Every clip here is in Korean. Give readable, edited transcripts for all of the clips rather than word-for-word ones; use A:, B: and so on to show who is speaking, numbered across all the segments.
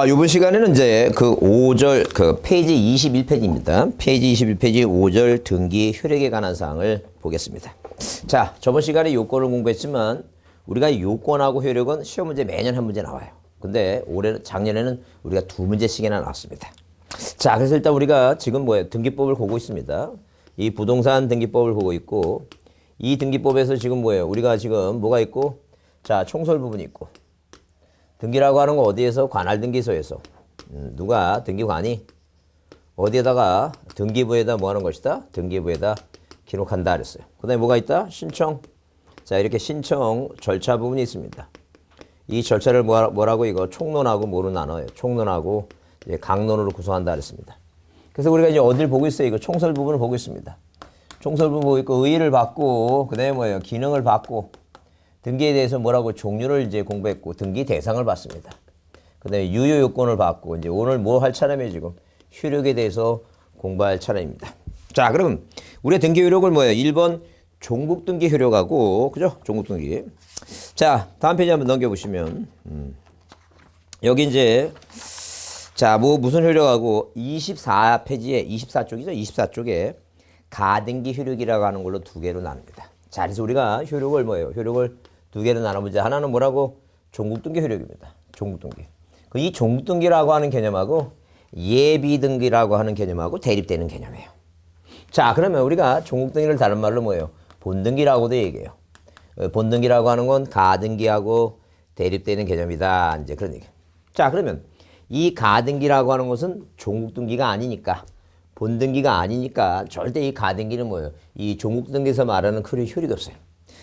A: 요번 시간에는 이제 그 5절, 그 페이지 21페이지입니다. 페이지 21페이지 5절 등기 효력에 관한 사항을 보겠습니다. 자, 저번 시간에 요건을 공부했지만 우리가 요건하고 효력은 시험 문제 매년 한 문제 나와요. 근데 작년에는 우리가 두 문제씩이나 나왔습니다. 자, 그래서 일단 우리가 지금 등기법을 보고 있습니다. 이 부동산 등기법을 보고 있고, 이 등기법에서 지금 우리가 지금 뭐가 있고, 자, 총설 부분이 있고, 등기라고 하는 거 어디에서? 관할등기소에서. 누가 등기관이 어디에다가 등기부에다 뭐 하는 것이다? 등기부에다 기록한다 그랬어요. 그 다음에 뭐가 있다? 신청. 자, 이렇게 신청 절차 부분이 있습니다. 이 절차를 뭐라고 이거 총론하고 뭐로 나눠요? 총론하고 이제 강론으로 구성한다 그랬습니다. 그래서 우리가 이제 어딜 보고 있어요? 이거 총설 부분을 보고 있습니다. 총설 부분 보고 있고 의의를 받고 그 다음에 뭐예요? 기능을 받고 등기에 대해서 뭐라고 종류를 이제 공부했고 등기 대상을 봤습니다. 그 다음에 유효 요건을 봤고 이제 오늘 뭐 할 차례면 지금 효력에 대해서 공부할 차례입니다. 자, 그럼 우리의 등기 효력을 뭐예요? 1번 종국 등기 효력하고 그죠? 종국 등기. 자, 다음 페이지 한번 넘겨보시면 여기 이제 자, 무슨 효력하고 24페이지에 24쪽이죠? 24쪽에 가등기 효력이라고 하는 걸로 두 개로 나눕니다. 자, 그래서 우리가 효력을 효력을 두 개로 나눠보자. 하나는 뭐라고? 종국등기 효력입니다. 종국등기. 이 종국등기라고 하는 개념하고 예비등기라고 하는 개념하고 대립되는 개념이에요. 자, 그러면 우리가 종국등기를 다른 말로 본등기라고도 얘기해요. 본등기라고 하는 건 가등기하고 대립되는 개념이다. 이제 그런 얘기. 자, 그러면 이 가등기라고 하는 것은 종국등기가 아니니까 본등기가 아니니까 절대 이 가등기는 이 종국등기에서 말하는 그 효력이 없어요.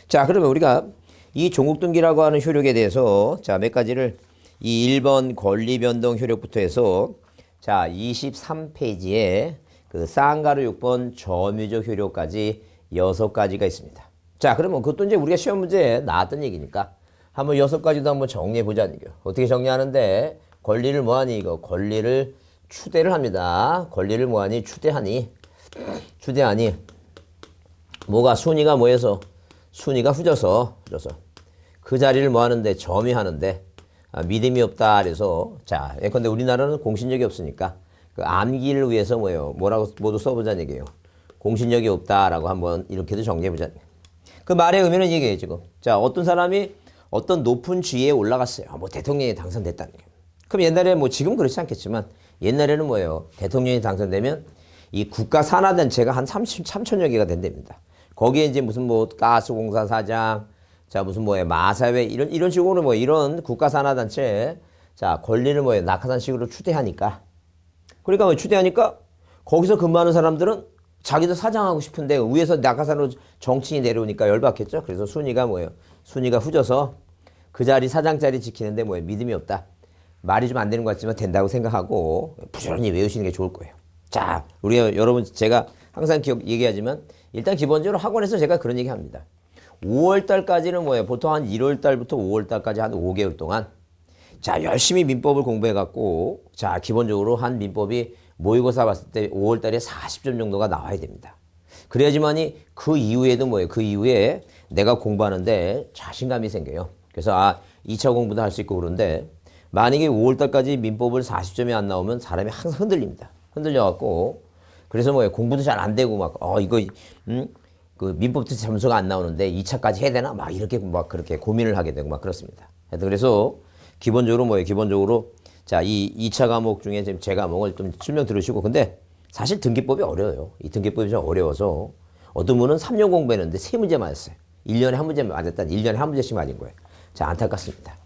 A: 자, 그러면 우리가 이 종국등기라고 하는 효력에 대해서 자, 몇 가지를 이 1번 권리변동 효력부터 해서 자, 23페이지에 그 쌍가루 6번 점유적 효력까지 6가지가 있습니다. 자, 그러면 그것도 이제 우리가 시험 문제에 나왔던 얘기니까 한번 6가지도 한번 정리해 보자는 얘기예요. 어떻게 정리하는데 권리를 뭐하니 이거 권리를 추대를 합니다. 권리를 뭐하니? 추대하니 뭐가 순위가 뭐해서 순위가 후져서 그 자리를 뭐하는데 점유하는데 믿음이 없다 그래서 자, 예컨대 우리나라는 공신력이 없으니까 그 암기를 위해서 뭐라고 모두 써보자는 얘기예요. 공신력이 없다라고 한번 이렇게도 정리해보자. 그 말의 의미는 이게 지금 자, 어떤 사람이 어떤 높은 지위에 올라갔어요. 대통령이 당선됐다는 거예요. 그럼 옛날에 지금은 그렇지 않겠지만 옛날에는 대통령이 당선되면 이 국가 산하단체가 한 3천여 개가 된답니다. 거기에 이제 무슨 가스공사 사장, 자, 무슨 마사회 이런 식으로 이런 국가 산하단체 자, 권리를 낙하산식으로 추대하니까 그러니까 추대하니까 거기서 근무하는 사람들은 자기도 사장하고 싶은데 위에서 낙하산으로 정치인이 내려오니까 열받겠죠. 그래서 순위가 순위가 후져서 그 자리 사장 자리 지키는데 믿음이 없다. 말이 좀 안 되는 것 같지만 된다고 생각하고 부지런히 외우시는 게 좋을 거예요. 자, 우리가 여러분 제가 항상 얘기하지만 일단 기본적으로 학원에서 제가 그런 얘기 합니다. 5월 달까지는 보통 한 1월 달부터 5월 달까지 한 5개월 동안 자, 열심히 민법을 공부해 갖고 자, 기본적으로 한 민법이 모의고사 봤을 때 5월 달에 40점 정도가 나와야 됩니다. 그래야지만이 그 이후에도 그 이후에 내가 공부하는데 자신감이 생겨요. 그래서 2차 공부도 할 수 있고 그런데 만약에 5월달까지 민법을 40점이 안 나오면 사람이 항상 흔들립니다. 흔들려갖고 그래서 공부도 잘 안 되고 그 민법도 점수가 안 나오는데 2차까지 해야 되나 이렇게 그렇게 고민을 하게 되고 그렇습니다. 그래서 기본적으로 자, 이 2차 과목 중에 지금 제 과목을 좀 설명 들으시고 근데 사실 등기법이 어려워요. 이 등기법이 좀 어려워서 어떤 분은 3년 공부했는데 3문제 맞았어요. 1년에 한 문제 맞았다니 1년에 한 문제씩 맞은 거예요. 자, 안타깝습니다.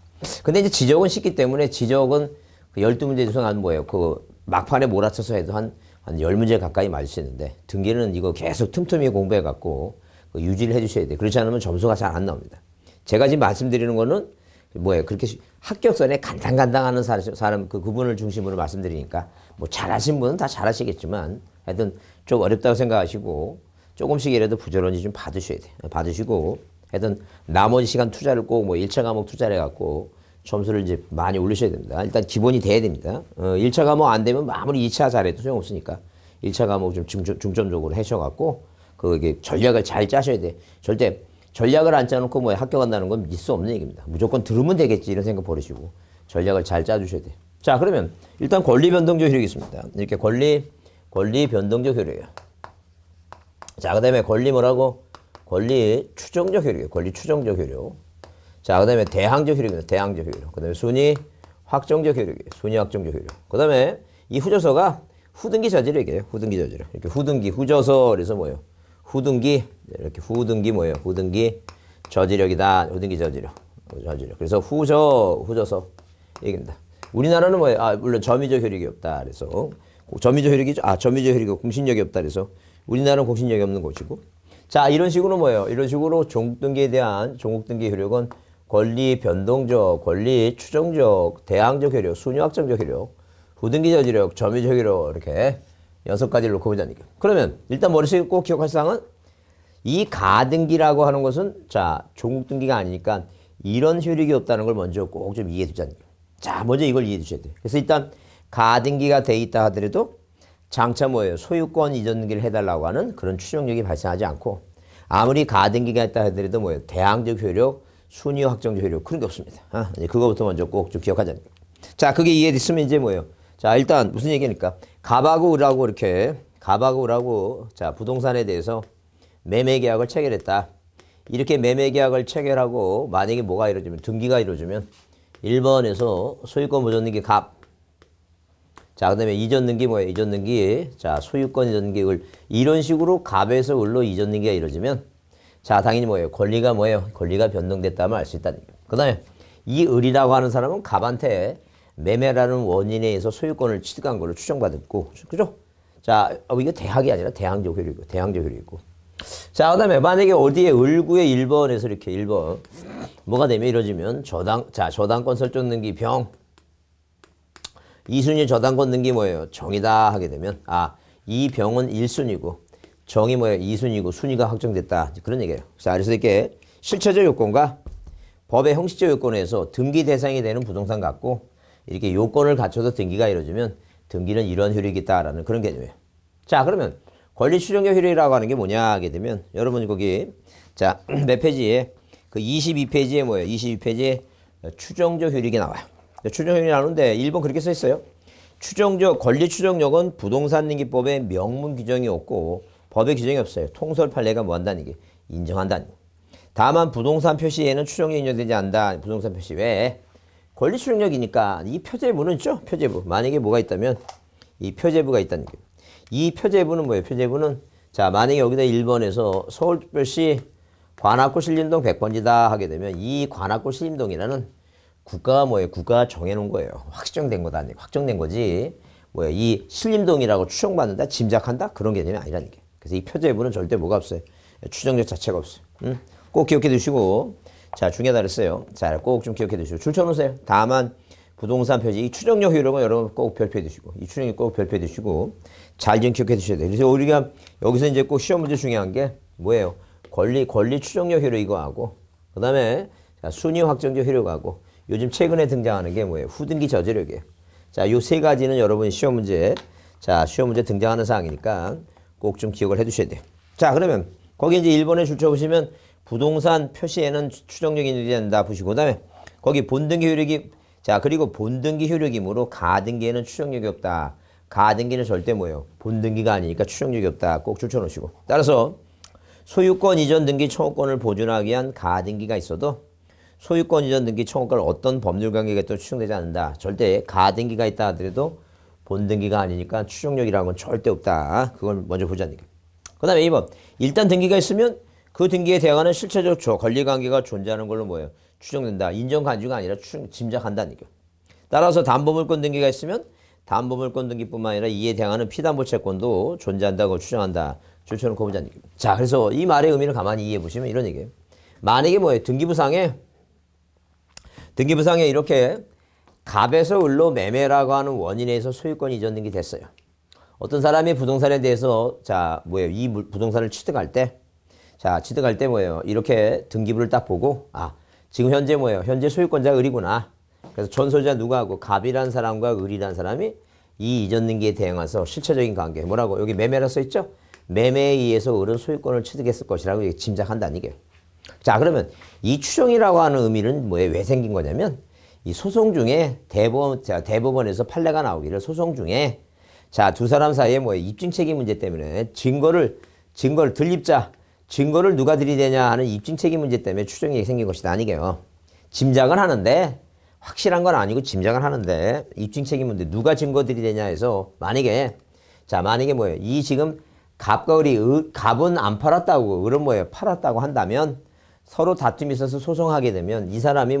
A: 근데 이제 지적은 쉽기 때문에 지적은 그 12문제 조성한 그 막판에 몰아쳐서 해도 한 10문제 가까이 맞을 수 있는데 등기는 이거 계속 틈틈이 공부해 갖고 유지를 해 주셔야 돼요. 그렇지 않으면 점수가 잘 안 나옵니다. 제가 지금 말씀드리는 거는 그렇게 합격선에 간당간당하는 사람 그분을 중심으로 말씀드리니까 잘하신 분은 다 잘하시겠지만 하여튼 좀 어렵다고 생각하시고 조금씩이라도 부지런히 좀 받으셔야 돼요. 받으시고 하여튼 나머지 시간 투자를 꼭 1차 과목 투자를 해갖고 점수를 이제 많이 올리셔야 됩니다. 일단 기본이 돼야 됩니다. 1차 과목 안 되면 아무리 2차 잘해도 소용없으니까 1차 과목 좀 중점적으로 하셔갖고 그게 전략을 잘 짜셔야 돼. 절대 전략을 안 짜놓고 뭐 학교 간다는 건 믿을 수 없는 얘기입니다. 무조건 들으면 되겠지 이런 생각 버리시고 전략을 잘 짜주셔야 돼요. 자, 그러면 일단 권리 변동적 효력이 있습니다. 이렇게 권리 변동적 효력이에요. 자, 그다음에 권리 뭐라고? 권리 추정적 효력이에요. 권리 추정적 효력. 자, 그다음에 대항적 효력입니다. 대항적 효력. 그다음에 순위 확정적 효력이에요. 순위 확정적 효력. 그다음에 이 후조서가 후등기 저지력이에요. 후등기 저지력. 이렇게 후등기 후조서 그래서 뭐예요? 후등기 이렇게 후등기 뭐예요? 후등기 저지력이다. 후등기 저지력. 저지력. 그래서 후조서 얘기입니다. 우리나라는 뭐예요? 아, 물론 점유적 효력이 없다. 그래서 점유적 효력이죠. 아, 점유적 효력이 공신력이 없다. 그래서 우리나라는 공신력이 없는 곳이고. 자, 이런 식으로 뭐예요? 이런 식으로 종국등기에 대한 종국등기 효력은 권리 변동적, 권리 추정적, 대항적 효력, 순위 확정적 효력, 후등기 저지력, 점유적 효력 이렇게 6가지를 놓고 보자니까. 그러면 일단 머릿속에 꼭 기억할 사항은 이 가등기라고 하는 것은 자, 종국등기가 아니니까 이런 효력이 없다는 걸 먼저 꼭 좀 이해해 두자니까. 자, 먼저 이걸 이해해 주셔야 돼요. 그래서 일단 가등기가 돼 있다 하더라도 장차 뭐예요? 소유권 이전 등기를 해달라고 하는 그런 추정력이 발생하지 않고 아무리 가등기가 있다 하더라도 뭐예요? 대항적 효력, 순위 확정적 효력 그런 게 없습니다. 이제 그거부터 먼저 꼭 좀 기억하자니까. 자, 그게 이해됐으면 이제 뭐예요? 자, 일단 무슨 얘기니까 갑하고 을하고 이렇게 갑하고 을하고 자, 부동산에 대해서 매매 계약을 체결했다. 이렇게 매매 계약을 체결하고 만약에 뭐가 이루어지면 등기가 이루어지면 1번에서 소유권 보존 등기 갑. 자, 그다음에 이전 등기 뭐예요? 이전 등기. 자, 소유권 이전 등기 을 이런 식으로 갑에서 을로 이전 등기가 이루어지면 자, 당연히 뭐예요? 권리가 뭐예요? 권리가 변동됐다면 알 수 있다는 거예요. 그다음에 이 을이라고 하는 사람은 갑한테 매매라는 원인에 의해서 소유권을 취득한 걸로 추정받았고, 그죠? 자, 이거 대항이 아니라 대항적 효력이고, 대항적 효력이고. 자, 그다음에 만약에 어디에 을구의 1번에서 이렇게 1번 뭐가 되면 이루어지면 저당권 설정 등기 병. 이순위 저당권 등기 뭐예요? 정이다 하게 되면 이 병은 1순위고 정이 뭐예요? 2순위고 순위가 확정됐다. 그런 얘기예요. 자, 그래서 이렇게 실체적 요건과 법의 형식적 요건에서 등기 대상이 되는 부동산 갖고 이렇게 요건을 갖춰서 등기가 이루어지면 등기는 이런 효력이 있다라는 그런 개념이에요. 자, 그러면 권리 추정적 효력이라고 하는 게 뭐냐 하게 되면 여러분 거기 자, 몇 페이지에 그 22페이지에 뭐예요? 22페이지에 추정적 효력이 나와요. 추정 효력이 나오는데 1번 그렇게 써 있어요. 추정적 권리 추정력은 부동산 등기법에 명문 규정이 없고 법에 규정이 없어요. 통설 판례가 뭐 한다는 게 인정한다는 게. 다만 부동산 표시에는 추정이 인정되지 않는다. 부동산 표시 왜? 권리 추정력이니까 이 표제부는 있죠. 표제부. 만약에 뭐가 있다면 이 표제부가 있다는 게. 이 표제부는 뭐예요? 표제부는 자, 만약에 여기다 1번에서 서울특별시 관악구 신림동 100번지다 하게 되면 이 관악구 신림동이라는 국가가 뭐예요? 국가가 정해놓은 거예요. 확정된 거다. 확정된 거지. 뭐예요? 이 신림동이라고 추정받는다? 짐작한다? 그런 개념이 아니라는 게. 그래서 이 표제부는 절대 뭐가 없어요? 추정력 자체가 없어요. 꼭 기억해 두시고. 자, 중요하다 그랬어요. 자, 꼭 좀 기억해 두시고. 줄 쳐놓으세요. 다만 부동산 표시, 이 추정력 효력은 여러분 꼭 별표해 두시고. 이 추정력 꼭 별표해 두시고. 잘 좀 기억해 두셔야 돼요. 그래서 우리가 여기서 이제 꼭 시험 문제 중요한 게 뭐예요? 권리 추정력 효력 이거하고, 그 다음에 순위 확정적 효력하고, 요즘 최근에 등장하는 게 뭐예요? 후등기 저지력이에요. 자, 요 세 가지는 여러분 시험 문제 등장하는 사항이니까 꼭 좀 기억을 해 두셔야 돼요. 자, 그러면 거기 이제 1번에 줄 쳐보시면 부동산 표시에는 추정력이 인정된다 보시고, 그 다음에 거기 본등기 효력이, 자, 그리고 본등기 효력이므로 가등기에는 추정력이 없다. 가등기는 절대 뭐예요? 본등기가 아니니까 추정력이 없다. 꼭 줄 쳐놓으시고. 따라서 소유권 이전 등기 청구권을 보존하기 위한 가등기가 있어도 소유권 이전 등기 청구권을 어떤 법률 관계가 또 추정되지 않는다. 절대 가등기가 있다 하더라도 본등기가 아니니까 추정력이라는 건 절대 없다. 그걸 먼저 보자는 얘기예요. 그 다음에 2번. 일단 등기가 있으면 그 등기에 대항하는 실체적 권리관계가 존재하는 걸로 뭐예요? 추정된다. 인정간주가 아니라 짐작한다는 얘기예요. 따라서 담보물권 등기가 있으면 담보물권 등기뿐만 아니라 이에 대항하는 피담보 채권도 존재한다고 추정한다. 줄쳐놓고 보자는 얘기예요. 자, 그래서 이 말의 의미를 가만히 이해해 보시면 이런 얘기예요. 만약에 뭐예요? 등기부상에 이렇게 갑에서 을로 매매라고 하는 원인에 의해서 소유권 이전 등기 됐어요. 어떤 사람이 부동산에 대해서 자, 뭐예요? 이 부동산을 취득할 때 뭐예요? 이렇게 등기부를 딱 보고 지금 현재 뭐예요? 현재 소유권자가 을이구나. 그래서 전소자 누가 하고 갑이라는 사람과 을이라는 사람이 이 이전 등기에 대응해서 실체적인 관계 뭐라고 여기 매매라 써 있죠? 매매에 의해서 을은 소유권을 취득했을 것이라고 짐작한다는 얘기예요. 자, 그러면 이 추정이라고 하는 의미는 뭐예요? 왜 생긴 거냐면 이 소송 중에 대법원에서 판례가 나오기를 소송 중에 자, 두 사람 사이에 입증 책임 문제 때문에 증거를 들립자 증거를 누가 들이대냐 하는 입증 책임 문제 때문에 추정이 생긴 것이다 아니게요. 짐작은 하는데 확실한 건 아니고 짐작은 하는데 입증 책임 문제 누가 증거 들이대냐 해서 만약에 이 지금 갑과 을이 갑은 안 팔았다고 을은 팔았다고 한다면 서로 다툼이 있어서 소송하게 되면 이 사람이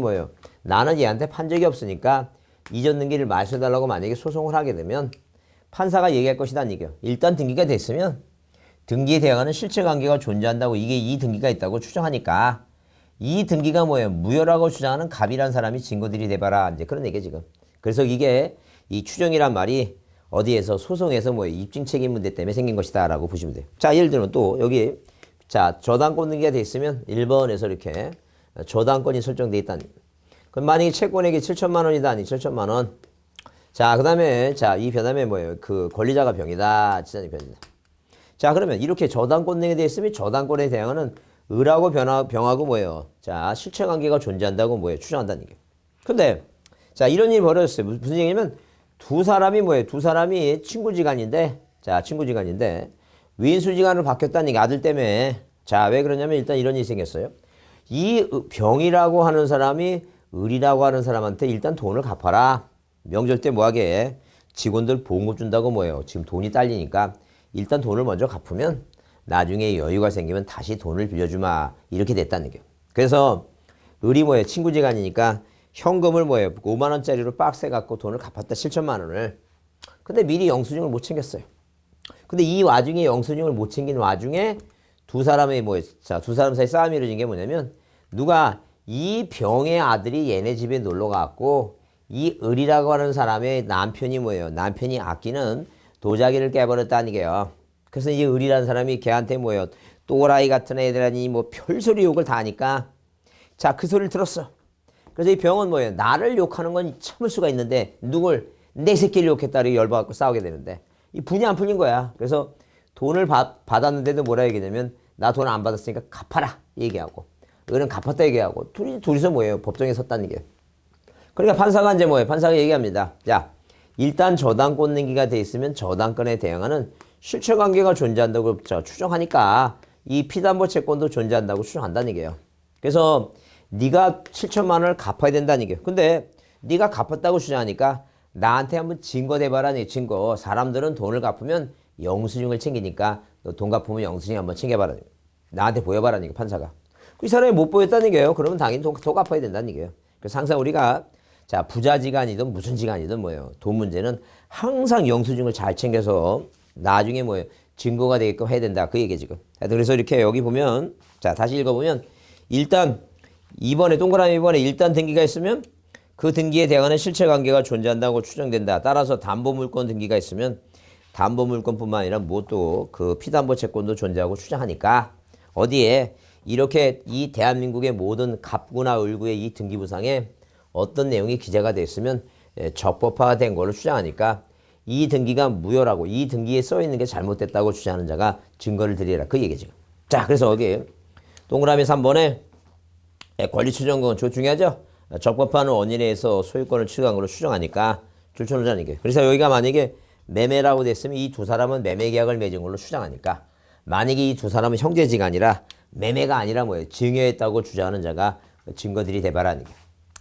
A: 나는 얘한테 판 적이 없으니까 이전 등기를 말소해달라고 만약에 소송을 하게 되면 판사가 얘기할 것이다 이게요. 일단 등기가 됐으면 등기에 대항하는 실체관계가 존재한다고 이게 이 등기가 있다고 추정하니까 이 등기가 무효라고 주장하는 갑이란 사람이 증거들이 대봐라 이제 그런 얘기예요 지금. 그래서 이게 이 추정이란 말이 어디에서 소송에서 입증 책임 문제 때문에 생긴 것이다 라고 보시면 돼요. 자, 예를 들면 또 여기 자 저당권 등기가 돼 있으면 1번에서 이렇게 저당권이 설정돼 있다니. 그럼 만약에 채권액이 7천만 원이다 아니 7천만 원. 자, 그 다음에 이 변함에 그 권리자가 병이다. 지산이 병이다. 자, 그러면 이렇게 저당권 등에 돼 있으면 저당권에 대항하는 을하고 병하고 자, 실체관계가 존재한다고 추정한다는 얘기예요. 근데 자, 이런 일이 벌어졌어요. 무슨 얘기냐면 두 사람이 친구지간인데 위인수지간으로 바뀌었다는 얘기 아들 때문에. 자, 왜 그러냐면 일단 이런 일이 생겼어요. 이 병이라고 하는 사람이 을이라고 하는 사람한테 일단 돈을 갚아라. 명절 때 뭐하게 직원들 보험금 준다고 지금 돈이 딸리니까 일단 돈을 먼저 갚으면 나중에 여유가 생기면 다시 돈을 빌려주마. 이렇게 됐다는 얘기예요. 그래서 을이 친구지간이니까 현금을 5만 원짜리로 박스에 갖고 돈을 갚았다 7천만 원을. 근데 미리 영수증을 못 챙겼어요. 근데 이 와중에 영수증을 못 챙긴 와중에 두 사람 사이 싸움이 일어진 게 뭐냐면 누가 이 병의 아들이 얘네 집에 놀러 갔고 이 을이라고 하는 사람의 남편이 남편이 아끼는 도자기를 깨버렸다는 게요. 그래서 이 을이라는 사람이 걔한테 또라이 같은 애들아니 별소리 욕을 다 하니까 자, 그 소리를 들었어. 그래서 이 병은 나를 욕하는 건 참을 수가 있는데 누굴 내 새끼를 욕했다 이렇게 열받고 싸우게 되는데 이 분이 안 풀린 거야. 그래서 돈을 받았는데도 뭐라 얘기냐면 나 돈 안 받았으니까 갚아라 얘기하고 을은 갚았다 얘기하고 둘이서 법정에 섰다는 게. 그러니까 판사가 판사가 얘기합니다. 자, 일단 저당권 등기가 돼 있으면 저당권에 대항하는 실체관계가 존재한다고 추정하니까 이 피담보 채권도 존재한다고 추정한다는 얘기예요. 그래서 네가 7천만 원을 갚아야 된다는 얘기예요. 근데 네가 갚았다고 주장하니까 나한테 한번 증거 대봐라. 증거. 사람들은 돈을 갚으면 영수증을 챙기니까 너 돈 갚으면 영수증 한번 챙겨봐라. 나한테 보여봐라. 판사가. 이 사람이 못 보였다는 얘기예요. 그러면 당연히 돈 갚아야 된다는 얘기예요. 그래서 항상 우리가 자, 부자지간이든 무슨 지간이든 돈 문제는 항상 영수증을 잘 챙겨서 나중에 증거가 되게끔 해야 된다. 그 얘기 지금. 그래서 이렇게 여기 보면 자, 다시 읽어보면 일단 동그라미 2번에 일단 등기가 있으면 그 등기에 대항하는 실체관계가 존재한다고 추정된다. 따라서 담보물권 등기가 있으면 담보물권뿐만 아니라 또 그 피담보 채권도 존재하고 추정하니까 어디에 이렇게 이 대한민국의 모든 갑구나 을구의 이 등기부상에 어떤 내용이 기재가 됐으면 적법화가 된 걸로 추정하니까 이 등기가 무효라고 이 등기에 써 있는 게 잘못됐다고 주장하는 자가 증거를 드리라. 그 얘기죠. 자, 그래서 여기 동그라미 3번에 권리추정권 중요하죠. 적법한 원인에 의해서 소유권을 취득한 걸로 추정하니까 출처노자는 게. 그래서 여기가 만약에 매매라고 됐으면 이 두 사람은 매매 계약을 맺은 걸로 추정하니까 만약에 이 두 사람은 형제지간이라 매매가 아니라 증여했다고 주장하는 자가 증거들이 대발하는 게.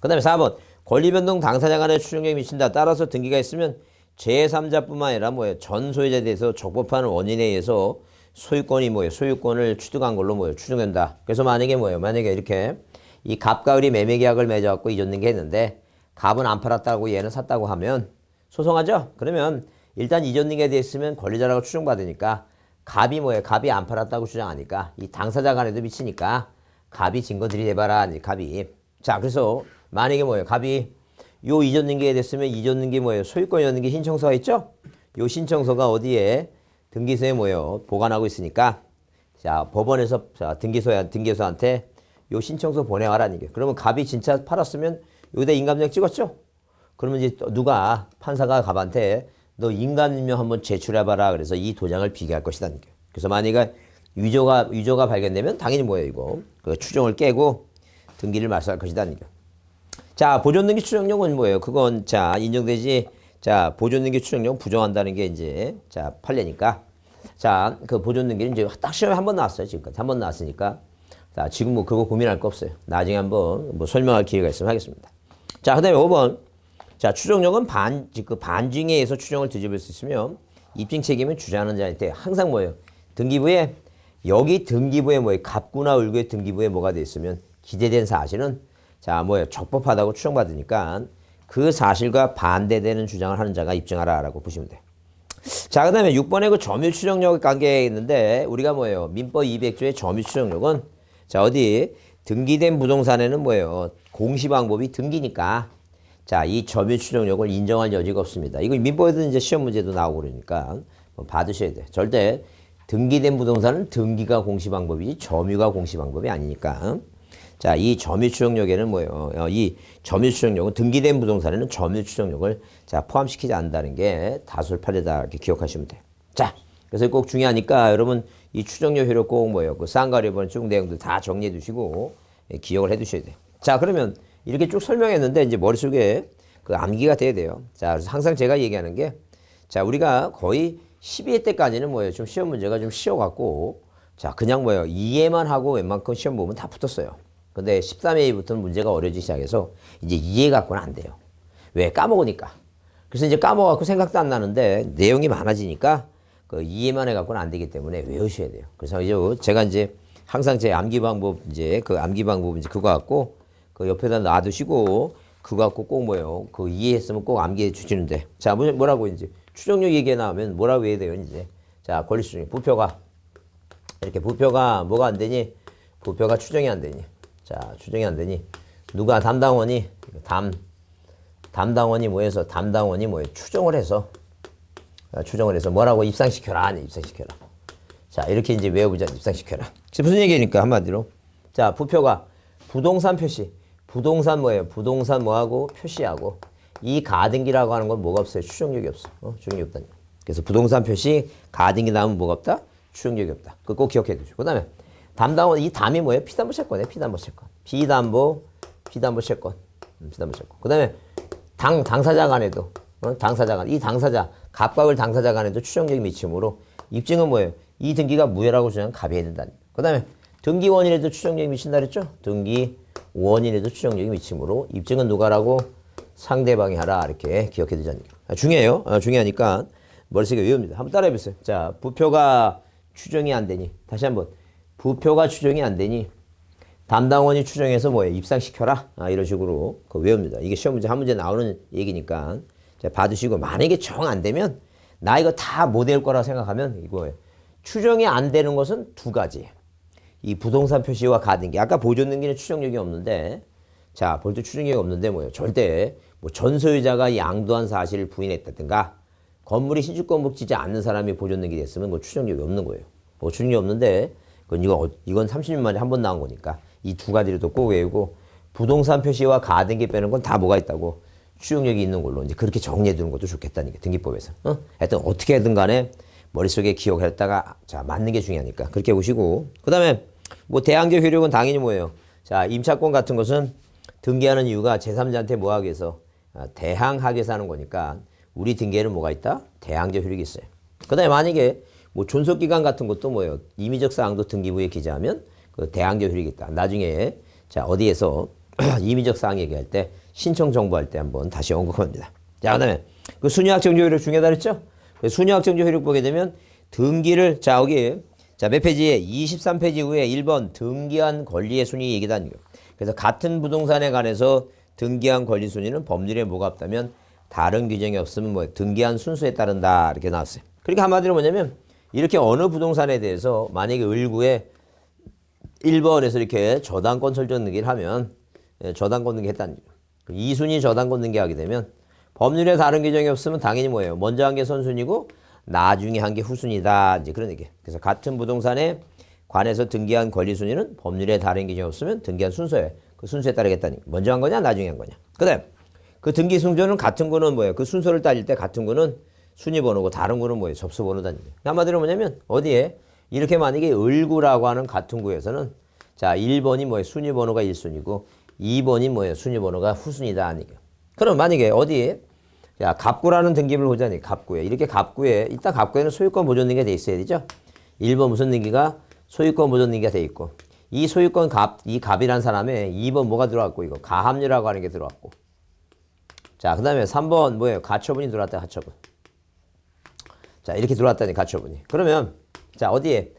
A: 그 다음에 4번 권리변동 당사자 간의 추정력이 미친다. 따라서 등기가 있으면 제3자뿐만 아니라 전 소유자에 대해서 적법한 원인에 의해서 소유권을 취득한 걸로 추정된다. 그래서 만약에 만약에 이렇게 이 갑과 을이 매매 계약을 맺어갖고 이전 등기했는데 갑은 안 팔았다고 얘는 샀다고 하면 소송하죠. 그러면 일단 이전 등기가 돼 있으면 권리자라고 추정받으니까 갑이 안 팔았다고 주장하니까 이 당사자 간에도 미치니까 갑이 증거 들이대봐라. 갑이. 자, 그래서 만약에 갑이 요 이전 등기가 됐으면 이전 등기 소유권 이전 등기 신청서가 있죠? 요 신청서가 어디에 등기소에 보관하고 있으니까 자, 법원에서 등기소한테 요 신청서 보내와라는 얘기예요. 그러면 갑이 진짜 팔았으면 여기다 인감증 찍었죠? 그러면 이제 누가 판사가 갑한테 너 인감증명 한번 제출해봐라. 그래서 이 도장을 비교할 것이다. 그래서 만약에 위조가 발견되면 당연히 이거 그 추정을 깨고 등기를 말소할 것이다. 자, 보존등기 추정력은 뭐예요? 그건 자, 인정되지. 자, 보존등기 추정력 부정한다는 게 이제 자, 판례니까. 자, 그 보존등기는 이제 딱 시험에 한 번 나왔어요. 지금까지 한 번 나왔으니까. 자, 지금 뭐 그거 고민할 거 없어요. 나중에 한번 뭐 설명할 기회가 있으면 하겠습니다. 자, 그다음에 5번. 자, 추정력은 그 반증에 의해서 추정을 뒤집을 수 있으며 입증 책임은 주장하는 자한테 항상 뭐예요? 등기부에 여기 등기부에 뭐예요? 갑구나 을구의 등기부에 뭐가 돼 있으면 기재된 사실은 자, 뭐예요? 적법하다고 추정받으니까 그 사실과 반대되는 주장을 하는 자가 입증하라라고 보시면 돼요. 자, 그 다음에 6번에 그 점유 추정력 관계에 있는데 우리가 뭐예요? 민법 200조의 점유 추정력은 자, 어디 등기된 부동산에는 뭐예요? 공시 방법이 등기니까 자, 이 점유 추정력을 인정할 여지가 없습니다. 이거 민법에도 이제 시험 문제도 나오고 그러니까 받으셔야 돼요. 절대 등기된 부동산은 등기가 공시 방법이지 점유가 공시 방법이 아니니까. 자, 이 점유 추정력에는 뭐예요? 이 점유 추정력은 등기된 부동산에는 점유 추정력을 자, 포함시키지 않는다는 게 다수를 판례다 이렇게 기억하시면 돼요. 자, 그래서 꼭 중요하니까 여러분 이 추정력 효력 꼭 뭐예요? 그 쌍가리번 쭉 내용들 다 정리해 두시고 기억을 해 두셔야 돼요. 자, 그러면 이렇게 쭉 설명했는데 이제 머릿속에 그 암기가 돼야 돼요. 자, 그래서 항상 제가 얘기하는 게 자, 우리가 거의 12회 때까지는 뭐예요? 좀 시험 문제가 좀 쉬워갖고 자, 그냥 뭐예요? 이해만 하고 웬만큼 시험 보면 다 붙었어요. 근데 13회부터는 문제가 어려지기 시작해서 이제 이해 갖고는 안 돼요. 왜? 까먹으니까. 그래서 이제 까먹어갖고 생각도 안 나는데 내용이 많아지니까 그 이해만 해갖고는 안 되기 때문에 외우셔야 돼요. 그래서 이제 제가 이제 항상 제 암기 방법 이제 그 암기 방법 이제 그거 갖고 그 옆에다 놔두시고 그거 갖고 꼭 뭐예요? 그 이해했으면 꼭 암기해 주시는데 자, 뭐라고 이제 추정력 얘기 나오면 뭐라고 해야 돼요? 이제 자, 권리추정 부표가 이렇게 부표가 뭐가 안 되니? 부표가 추정이 안 되니? 자, 추정이 안 되니 누가 담당원이 담당원이 뭐해서 담당원이 뭐해 추정을 해서 뭐라고 입상시켜라 아니 입상시켜라. 자, 이렇게 이제 외워보자 입상시켜라. 무슨 얘기니까 한마디로 자, 부표가 부동산 표시 부동산 뭐예요? 부동산 뭐하고 표시하고 이 가등기라고 하는 건 뭐가 없어요? 추정력이 없어. 추정력이 없다니. 그래서 부동산 표시 가등기 나오면 뭐가 없다? 추정력이 없다. 그거 꼭 기억해 두시고 그다음에 담당원 이 담이 뭐예요? 피담보 채권이에요. 피담보 채권. 피담보 채권. 피담보 채권. 그다음에 당사자 간에도 당사자 간 이 당사자 갑각을 당사자 간에도 추정력이 미치므로 입증은 뭐예요? 이 등기가 무효라고 주장은 가비해야 된다니. 그다음에 등기원인에도 추정력이 미친다 그랬죠? 등기원인에도 추정력이 미치므로 입증은 누가라고? 상대방이 하라 이렇게 기억해 두자니. 중요해요. 중요하니까 머릿속에 외웁니다. 한번 따라해 보세요. 자, 부표가 추정이 안 되니 다시 한번 부표가 추정이 안 되니 담당원이 추정해서 뭐예요? 입상시켜라. 이런 식으로 그 외웁니다. 이게 시험 문제 한 문제 나오는 얘기니까 자, 받으시고 만약에 정 안 되면 나 이거 다 못 외울 거라 생각하면 이거예요. 추정이 안 되는 것은 두 가지. 이 부동산 표시와 가등기. 아까 보존등기는 추정력이 없는데 자, 볼트 추정력이 없는데 뭐예요? 절대 뭐 전소유자가 양도한 사실을 부인했다든가 건물이 신축건물지지 않는 사람이 보존등기 됐으면 뭐 추정력이 없는 거예요. 뭐 추정력이 없는데 이건 30년 만에 한 번 나온 거니까 이 두 가지를 또 꼭 외우고 부동산 표시와 가등기 빼는 건 다 뭐가 있다고 추정력이 있는 걸로 이제 그렇게 정리해 두는 것도 좋겠다니까 등기법에서. 하여튼 어떻게든 간에 머릿속에 기억을 했다가 자, 맞는 게 중요하니까 그렇게 보시고 그다음에 뭐 대항제 효력은 당연히 뭐예요? 자, 임차권 같은 것은 등기하는 이유가 제3자한테 뭐 하기 위해서 대항하기 위해서 하는 거니까 우리 등기에는 뭐가 있다? 대항제 효력이 있어요. 그다음에 만약에 뭐 존속기간 같은 것도 뭐예요? 임의적 사항도 등기부에 기재하면 그 대항제 효력이 있다. 나중에 자, 어디에서 임의적 사항 얘기할 때 신청 정보할 때 한번 다시 언급합니다. 자, 그다음에 그 순위학 정조 효력 중요하다 그랬죠? 순위학 정조 효력 보게 되면 등기를 자, 여기 자, 몇 페이지에 23페이지 후에 1번 등기한 권리의 순위 얘기다. 그래서 같은 부동산에 관해서 등기한 권리 순위는 법률에 뭐가 없다면 다른 규정이 없으면 뭐 등기한 순수에 따른다 이렇게 나왔어요. 그러니까 한마디로 뭐냐면 이렇게 어느 부동산에 대해서 만약에 을구에 1번에서 이렇게 저당권 설정 등기를 하면 저당권 등기 했다는 거죠. 2순위 저당권 등기하게 되면 법률에 다른 규정이 없으면 당연히 뭐예요? 먼저 한 게 선순위고 나중에 한 게 후순위다. 이제 그런 얘기예요. 그래서 같은 부동산에 관해서 등기한 권리 순위는 법률에 다른 규정이 없으면 등기한 순서에 그 순서에 따르겠다니. 먼저 한 거냐 나중에 한 거냐. 그다음 그 등기 순서는 같은 거는 뭐예요? 그 순서를 따질 때 같은 거는 순위 번호고 다른 거는 뭐예요? 접수 번호다. 한마디로 뭐냐면 어디에 이렇게 만약에 을구라고 하는 같은 구에서는 자, 1번이 뭐예요? 순위 번호가 1순위고 2번이 뭐예요? 순위 번호가 후순위다. 아니게. 그럼 만약에 어디 자, 갑구라는 등기부를 보자니 갑구에 이렇게 갑구에 일단 갑구에는 소유권 보존 등기가 돼 있어야 되죠. 1번 무슨 등기가 소유권 보존 등기가 돼 있고 이 소유권 이 갑이란 사람의 2번 뭐가 들어왔고 이거 가압류라고 하는 게 들어왔고 자, 그다음에 3번 뭐예요? 가처분이 들어왔다. 가처분. 자, 이렇게 들어왔다니 가처분이. 그러면 자, 어디에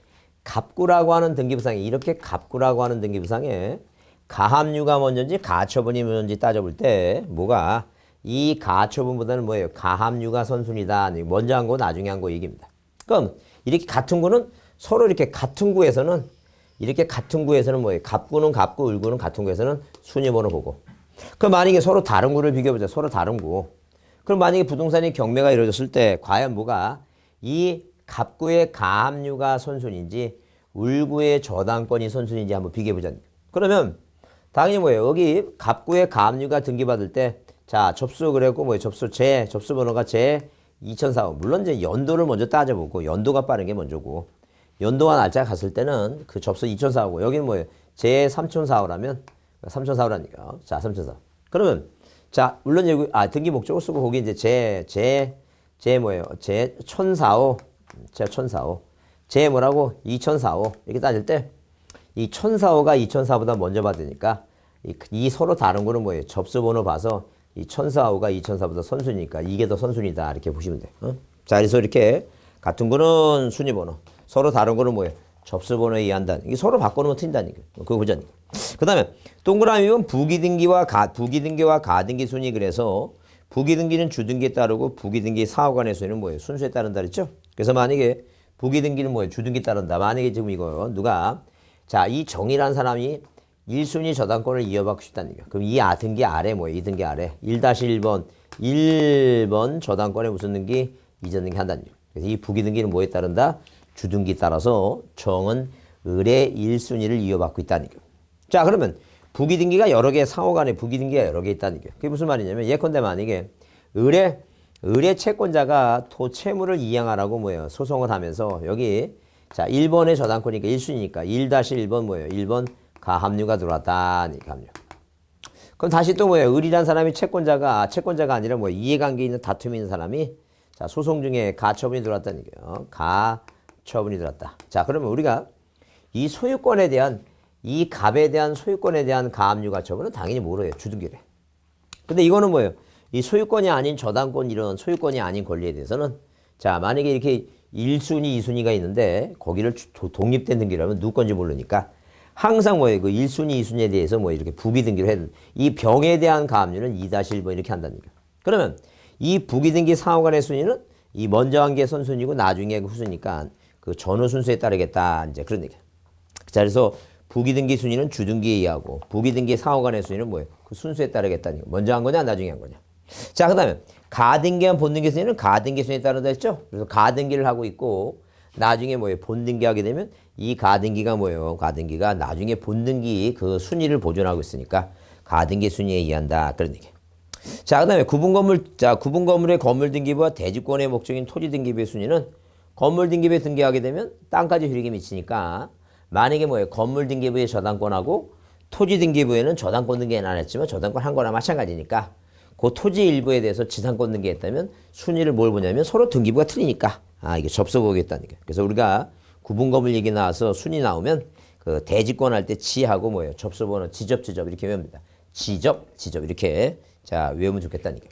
A: 갑구라고 하는 등기부상에 이렇게 갑구라고 하는 등기부상에 가압류가 먼저인지 가처분이 먼저인지 따져볼 때 뭐가 이 가처분보다는 뭐예요? 가압류가 선순위다. 먼저 한 거 나중에 한 거 얘기입니다. 그럼 이렇게 같은 구는 서로 이렇게 같은 구에서는 뭐예요? 갑구는 갑구, 을구는 같은 구에서는 순위 번호 보고. 그럼 만약에 서로 다른 구를 비교해보자. 서로 다른 구. 그럼 만약에 부동산이 경매가 이루어졌을 때 과연 뭐가 이 갑구의 가압류가 선순위인지 을구의 저당권이 선순위인지 한번 비교해보자. 그러면 당연히 뭐예요? 여기 갑구의 가압류가 등기받을 때 자, 접수 그랬고 뭐예요? 접수 번호가 제 2004호. 물론 이제 연도를 먼저 따져보고 연도가 빠른 게 먼저고 연도와 날짜 갔을 때는 그 접수 2004호고 여기는 뭐예요? 제 3004호라면 3004호라니까. 자, 3004호. 그러면 자, 물론 여기 등기 목적을 쓰고 거기 이제 제 뭐예요? 제 1004호. 제 1004호. 제 뭐라고? 2004호. 이렇게 따질 때 이 1004호가 2004보다 먼저 받으니까 이 서로 다른 거는 뭐예요? 접수 번호 봐서 이 1004호가 2004보다 선순위니까 이게 더 선순위다. 이렇게 보시면 돼요. 어? 자, 그래서 이렇게 같은 거는 순위 번호. 서로 다른 거는 뭐예요? 접수 번호에 의한다. 이게 서로 바꿔놓으면 틀린다니까. 그거 보자니까. 그 다음에 동그라미는 부기등기와 가등기 순위. 그래서 부기등기는 주등기에 따르고 부기등기 사후간의 순위는 뭐예요? 순수에 따른다 그랬죠? 그래서 만약에 부기등기는 뭐예요? 주등기에 따른다. 만약에 지금 이거 누가 자, 이 정이라는 사람이 1순위 저당권을 이어받고 싶다는 얘기야. 그럼 이 등기 아래 뭐예요? 이 등기 아래 1-1번 저당권의 무슨 등기? 이전 등기 한다는 얘기야. 그래서 이 부기등기는 뭐에 따른다? 주등기에 따라서 정은 을의 1순위를 이어받고 있다는 얘기야. 자, 그러면 부기등기가 여러 개, 상호간에 부기등기가 여러 개 있다는 얘기야. 그게 무슨 말이냐면 예컨대 만약에 을의 채권자가 채무를 이양하라고 뭐예요? 소송을 하면서 여기 자, 1번의 저당권이니까 1순위니까 1-1번 뭐예요? 1번 가압류가 들어왔다니까 합류. 그럼 다시 또 뭐예요? 을이란 사람이 채권자가 아니라 뭐예요? 이해관계 있는 다툼이 있는 사람이 자, 소송 중에 가처분이 들어왔다는 얘기예요. 가처분이 들어왔다. 자, 그러면 우리가 이 소유권에 대한 이 갑에 대한 소유권에 대한 가압류 가처분은 당연히 뭐로 해요? 주등기래. 근데 이거는 뭐예요? 이 소유권이 아닌 저당권 이런 소유권이 아닌 권리에 대해서는 자, 만약에 이렇게 1순위, 2순위가 있는데 거기를 독립된 등기라면 누구 건지 모르니까 항상 뭐예요? 그 1순위, 2순위에 대해서 뭐 이렇게 부기등기를 해야 된다. 이 병에 대한 가압류는 2-1번 이렇게 한다는 얘기예요. 그러면 이 부기등기 상호간의 순위는 이 먼저 한 게 선순위고 나중에 후순위니까 그 전후 순서에 따르겠다. 이제 그런 얘기예요. 자, 그래서 부기등기 순위는 주등기에 의하고 부기등기 상호간의 순위는 뭐예요? 그 순서에 따르겠다는 얘기예요. 먼저 한 거냐, 나중에 한 거냐. 자, 그 다음에 가등기와 본등기 순위는 가등기 순위에 따르다 했죠? 그래서 가등기를 하고 있고 나중에 뭐예요? 본등기 하게 되면 이 가등기가 뭐예요? 가등기가 나중에 본등기 그 순위를 보존하고 있으니까 가등기 순위에 의한다. 그런 얘기예요. 자, 그 다음에 구분 건물의 건물 등기부와 대지권의 목적인 토지 등기부의 순위는 건물 등기부에 등기하게 되면 땅까지 효력이 미치니까 만약에 뭐예요? 건물 등기부의 저당권하고 토지 등기부에는 저당권 등기는 안 했지만 저당권 한 거나 마찬가지니까 그 토지 일부에 대해서 지상권 등기했다면 순위를 뭘 보냐면 서로 등기부가 틀리니까 이게 접수 보겠다는 게. 그래서 우리가 구분 건물 얘기 나와서 순위 나오면 그 대지권 할 때 지하고 뭐예요? 접수 번호 지접 이렇게 외웁니다. 지접 이렇게 자 외우면 좋겠다는 게.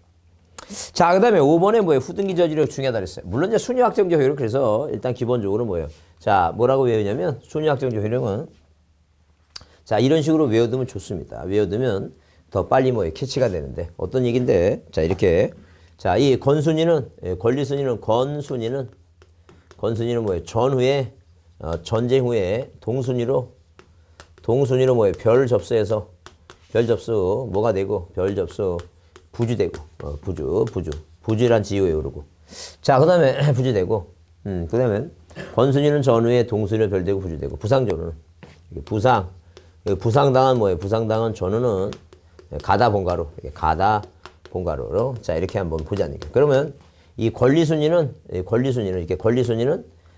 A: 자, 그다음에 5번에 뭐예요? 후등기 저지력 중요하다 그랬어요. 물론 이제 순위 확정적 효력 그래서 일단 기본적으로 뭐예요? 자, 뭐라고 외우냐면 순위 확정적 효력은 자, 이런 식으로 외워두면 좋습니다. 외워두면 더 빨리 뭐예요? 캐치가 되는데 어떤 얘기인데 자, 이렇게 자, 이 건순위는 권리순위는 건순위는 뭐예요? 전후에 전쟁 후에 동순위로 뭐예요? 별 접수해서 별 접수 뭐가 되고 별 접수 부주되고 부주란 지효에 오르고 자, 그다음에 부주되고 그다음에 권순위는 전후에 동순위로 별되고 부주되고 부상전후는 부상당한 뭐예요? 부상당한 전후는 가다 본가로 본가로로 자, 이렇게 한번 보자니까. 그러면 이 권리순위는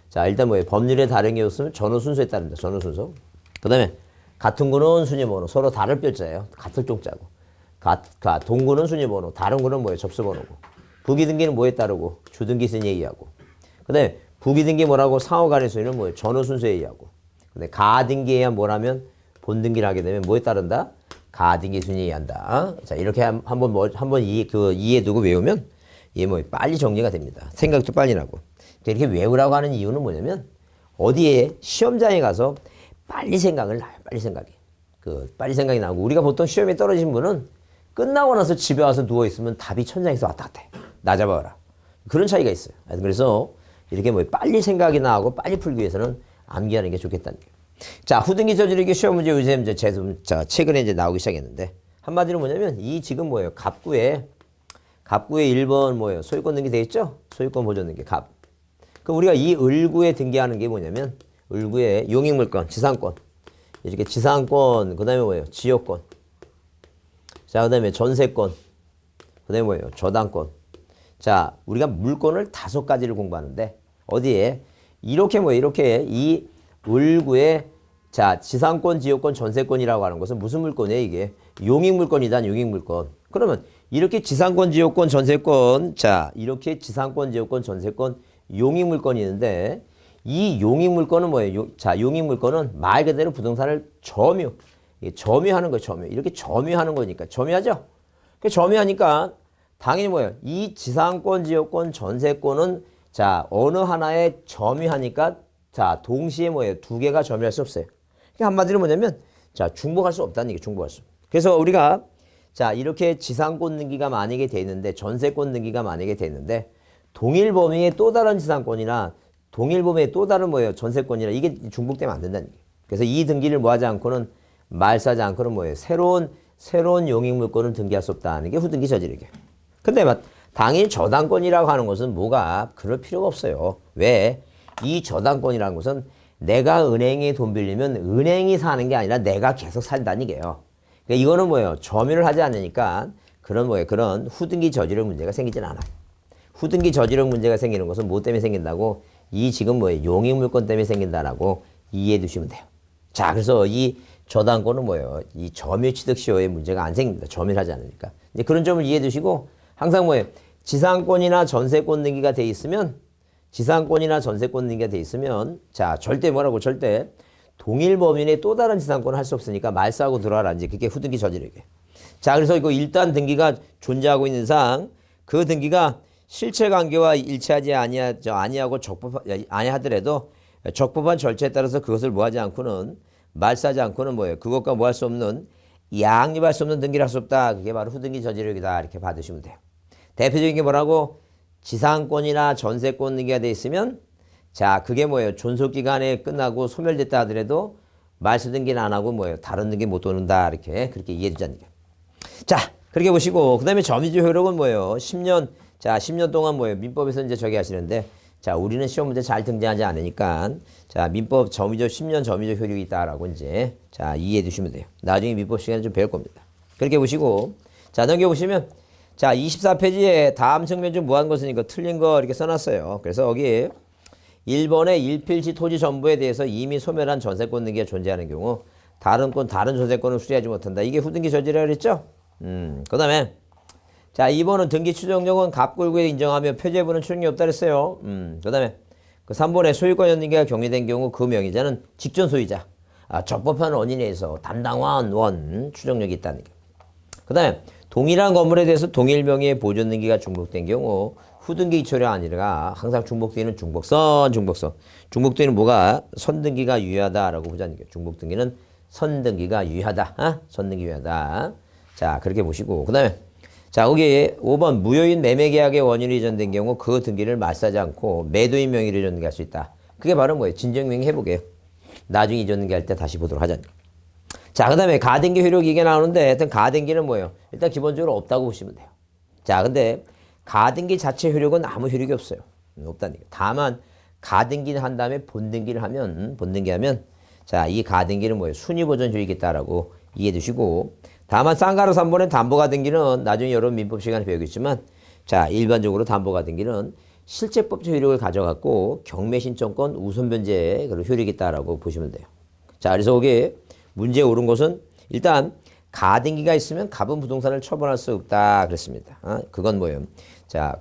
A: 자, 일단 뭐예요? 법률에 다른 게 없으면 전후 순서에 따른다. 전후 순서. 그다음에 같은 구는 순위번호. 서로 다를 별자예요. 같을 쪽자고. 동구는 순위번호. 다른 구는 뭐예요? 접수번호고. 부기등기는 뭐에 따르고? 주등기 순위에 의하고. 그 다음에 부기등기 뭐라고? 상호간의 순위는 뭐예요? 전후 순서에 의하고. 근데 가등기에 의한 뭐라면 본등기를 하게 되면 뭐에 따른다? 가등기 순위에 의한다. 자, 이렇게 한번 이해해 두고 외우면 이게 뭐 빨리 정리가 됩니다. 생각도 빨리 나고. 이렇게 외우라고 하는 이유는 뭐냐면 어디에 시험장에 가서 빨리 생각을 나요. 빨리 생각이. 빨리 생각이 나고 우리가 보통 시험에 떨어진 분은 끝나고 나서 집에 와서 누워 있으면 답이 천장에서 왔다 갔다 해. 나 잡아와라. 그런 차이가 있어요. 그래서 이렇게 뭐 빨리 생각이 나고 빨리 풀기 위해서는 암기하는 게 좋겠다는 거예요. 자, 후등기 저지르기 시험 문제 요즘 최근에 이제 나오기 시작했는데 한마디로 뭐냐면 이 지금 뭐예요? 갑구에 1번 뭐예요? 소유권 등기 돼 있죠? 소유권 보존 등기 갑. 그럼 우리가 이 을구에 등기하는 게 뭐냐면 을구에 용익물권, 지상권. 이렇게 지상권, 그 다음에 뭐예요? 지역권. 자, 그 다음에 전세권. 그 다음에 뭐예요? 저당권. 자, 우리가 물권을 5가지를 공부하는데 어디에? 이렇게 이 을구에 자, 지상권, 지역권, 전세권이라고 하는 것은 무슨 물권이에요, 이게? 용익물권이다, 용익물권. 그러면 이렇게 지상권, 지역권, 전세권, 자, 이렇게 지상권, 지역권, 전세권, 용익물권이 있는데 이 용익물권은 뭐예요? 자, 용익물권은 말 그대로 부동산을 점유하는 거예요, 점유. 이렇게 점유하는 거니까. 점유하죠? 그 점유하니까 당연히 뭐예요? 이 지상권, 지역권, 전세권은 자, 어느 하나에 점유하니까 자, 동시에 뭐예요? 2개가 점유할 수 없어요. 그러니까 한마디로 뭐냐면 자, 중복할 수 없다는 얘기예요, 중복할 수. 그래서 우리가 자, 이렇게 지상권 등기가 만약에 돼 있는데 전세권 등기가 만약에 돼 있는데 동일 범위의 또 다른 지상권이나 동일 범위의 또 다른 뭐예요? 전세권이나 이게 중복되면 안 된다는 얘기예요. 그래서 이 등기를 뭐 하지 않고는 말싸지 않고는 뭐예요? 새로운 용익물권을 등기할 수 없다는 게 후등기 저지르기. 근데 당일 저당권이라고 하는 것은 뭐가 그럴 필요가 없어요. 왜? 이 저당권이라는 것은 내가 은행에 돈 빌리면 은행이 사는 게 아니라 내가 계속 산다는 얘기예요. 그러니까 이거는 뭐예요? 점유를 하지 않으니까 그런 후등기 저지르기 문제가 생기진 않아요. 후등기 저지르기 문제가 생기는 것은 뭐 때문에 생긴다고? 이 지금 뭐예요? 용익물권 때문에 생긴다라고 이해해 두시면 돼요. 자, 그래서 이 저당권은 뭐예요? 이 점유취득시효의 문제가 안 생깁니다. 점유를 하지 않으니까. 이제 그런 점을 이해해 두시고 항상 뭐예요? 지상권이나 전세권 등기가 돼 있으면 자, 절대 동일 범위의 또 다른 지상권을 할 수 없으니까 말싸하고 들어와라. 이제 그게 후등기 저지르기. 자, 그래서 이거 일단 등기가 존재하고 있는 상 그 등기가 실체관계와 일치하지 아니하고 아니하더라도 적법한 절차에 따라서 그것을 뭐하지 않고는 말싸하지 않고는 뭐예요? 그것과 뭐 할 수 없는 양립할 수 없는 등기를 할 수 없다. 그게 바로 후등기 저지르기다. 이렇게 받으시면 돼요. 대표적인 게 뭐라고? 지상권이나 전세권 등기가 돼 있으면 자, 그게 뭐예요? 존속기간에 끝나고 소멸됐다 하더라도 말소 등기는 안 하고 뭐예요? 다른 등기 못 도는다. 그렇게 이해해 주자는 얘기예요. 자, 그렇게 보시고 그다음에 점유주 효력은 뭐예요? 10년 동안 뭐예요? 민법에서 이제 저기 하시는데 자, 우리는 시험 문제 잘 등장하지 않으니까 자, 민법 10년 점유주 효력이 있다라고 이제 자, 이해해 두시면 돼요. 나중에 민법 시간에 좀 배울 겁니다. 그렇게 보시고 자, 넘겨 보시면 자, 24페이지에 다음 측면 중 무한 것은 이거 틀린 거 이렇게 써놨어요. 그래서 여기 1번의 일필지 토지 전부에 대해서 이미 소멸한 전세권 등기가 존재하는 경우 다른 전세권을 수리하지 못한다. 이게 후등기 저지라 그랬죠? 그 다음에 자, 2번은 등기 추정력은 갑골구에 인정하며 표제부는 추정이 없다 그랬어요. 그 다음에 그 3번에 소유권 연등기가 경리된 경우 그 명의자는 직전 소유자. 적법한 원인에 의해서 담당한 추정력이 있다는 얘기. 그 다음에 동일한 건물에 대해서 동일 명의의 보존 등기가 중복된 경우 후등기 이초가 아니라 항상 중복되는 중복선. 중복되는 뭐가? 선등기가 유효하다라고 보자는 거예요. 중복등기는 선등기가 유효하다. 선등기 유효하다. 자, 그렇게 보시고 그 다음에 자, 거기 5번 무효인 매매계약의 원인이 이전된 경우 그 등기를 말싸지 않고 매도인 명의로 이전등기할 수 있다. 그게 바로 뭐예요? 진정명의 회복이에요. 나중에 이전등기할 때 다시 보도록 하자는 거예요. 자, 그 다음에 가등기 효력 이게 나오는데 하여튼 가등기는 뭐예요? 일단 기본적으로 없다고 보시면 돼요. 자, 근데 가등기 자체 효력은 아무 효력이 없어요. 없다는 얘기예요. 다만 가등기를 한 다음에 본등기하면 자, 이 가등기는 뭐예요? 순위보존 효력이 있다라고 이해해 두시고 다만 쌍가로 3번의 담보가등기는 나중에 여러분 민법 시간에 배우겠지만 자, 일반적으로 담보가등기는 실제법적 효력을 가져갖고 경매신청권 우선변제의 그런 효력이 있다라고 보시면 돼요. 자, 그래서 거기 문제에 오른 것은 일단 가등기가 있으면 갑은 부동산을 처분할 수 없다 그랬습니다. 그건 뭐예요? 자,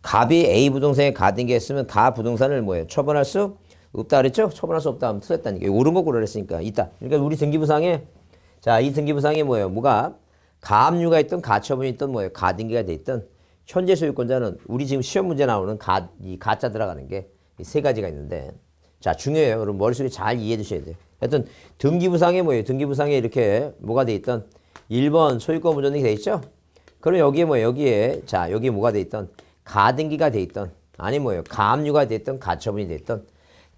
A: 갑이 A 부동산에 가등기가 있으면 가 부동산을 뭐예요? 처분할 수 없다 그랬죠? 처분할 수 없다 하면 틀렸다는 게 옳은 거 고르랬으니까 있다. 그러니까 우리 등기부상에 자, 이 등기부상에 뭐예요? 뭐가 가압류가 있든 가처분이 있든 뭐예요? 가등기가 돼 있든 현재 소유권자는 우리 지금 시험 문제 나오는 이 가짜 들어가는 게 세 가지가 있는데 자, 중요해요. 여러분 머릿속에 잘 이해해 두셔야 돼요. 하여튼 등기부상에 뭐예요? 등기부상에 이렇게 뭐가 돼 있던 1번 소유권 무전등이 돼 있죠? 그럼 여기에 뭐예요? 여기에 자, 여기에 뭐가 돼 있던 가등기가 돼 있던 아니 뭐예요? 가압류가 돼 있던 가처분이 돼 있던